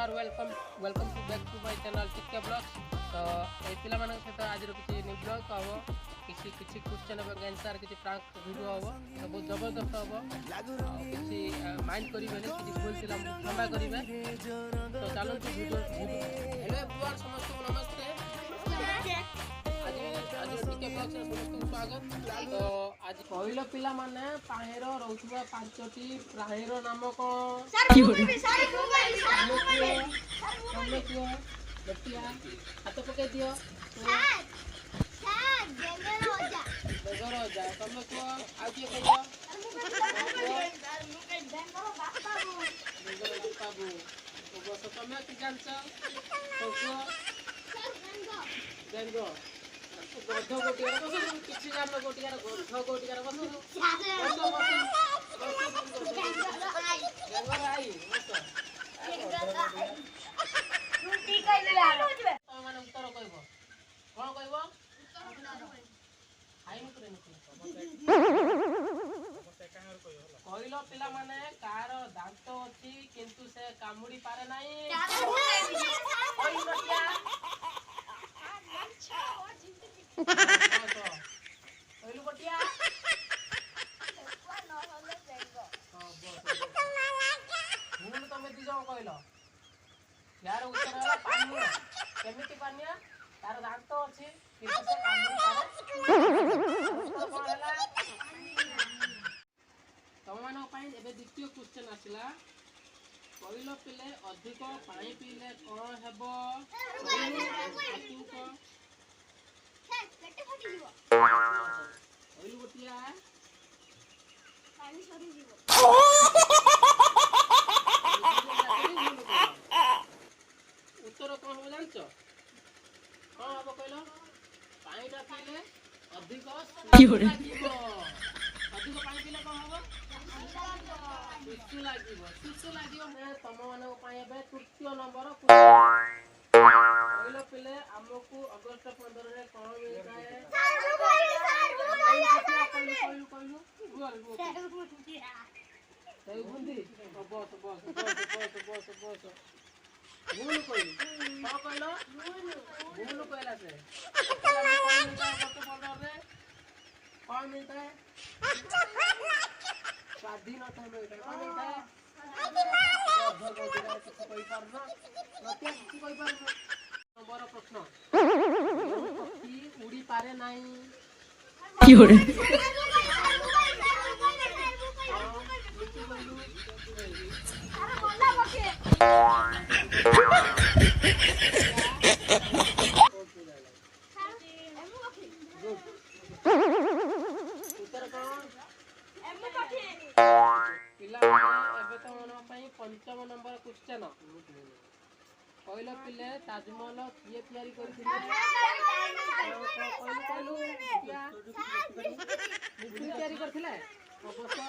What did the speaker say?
Are welcome to back to my channel टिके blogs. तो ए पिला मानक सहित आज किसी न्यू ब्लॉग हबो किसी किसी क्वेश्चन एवं आंसर किसी प्रांक वीडियो हबो तो बहुत जबरदस्त हबो किसी माइंड करिबेनी किसी भूल थिला क्षमा करिबे। तो चलो वीडियो हेलो एवरीवन समस्त को नमस्ते। आज टिके ब्लॉग्स रे समस्त स्वागत। तो आज पहिलो पिला माने पाहेर रहउथुवा पांचटी प्राणीर नाम कोन बटिया हाथ पके दियो बेगर जा तमे को आ के कहियो बाबू ओ बस तमे की जानछ तो को गंगो गध गोटियार बस किछि जान गोटियार गध गोटियार बस गंगो आई बस रुटी कइले यार तो माने उत्तर कहबो कोन कहबो हाई न करे कहलो पिला माने कार दांत अछि किंतु से कामुडी पारे नाही ओइ बटिया कहलो बटिया भूल तमे दी जाओ कहलो यार उत्तर है पानिया केमिति पानिया तार दांत अछि किंतु से कामुडी पारे तम मानो पाई एबे द्वितीय क्वेश्चन आसिला कहलो पिले अधिक पानी पीले कोन हेबो तू को पेट फटी जीवो कहलो बटिया पानी सरी जीवो उत्तर कौन हो जानछो कौन हबो कहलो पानीटा पीले अधिक अधिक पानी पीले कौन हबो सुसु लागिवो तम मानक पाई एबे तृतीय नंबर कहलो पिले हमकु अगस्त 15 रे कौन मिलता है बुंदी बस भूल कोई कौन कहलो भूल कहला से कौन मिलता है स्वाधीनता मिलता है कौन मिलता है कोई पारना नतिया किसी कोई पारना नंबर प्रश्न पक्षी उड़ी पारे नहीं क्यों रे पंचम नंबर क्वेश्चन कहलो पिले ताजमहल किए तैयारी करथिले कहलो तैयारी करथिले अवश्य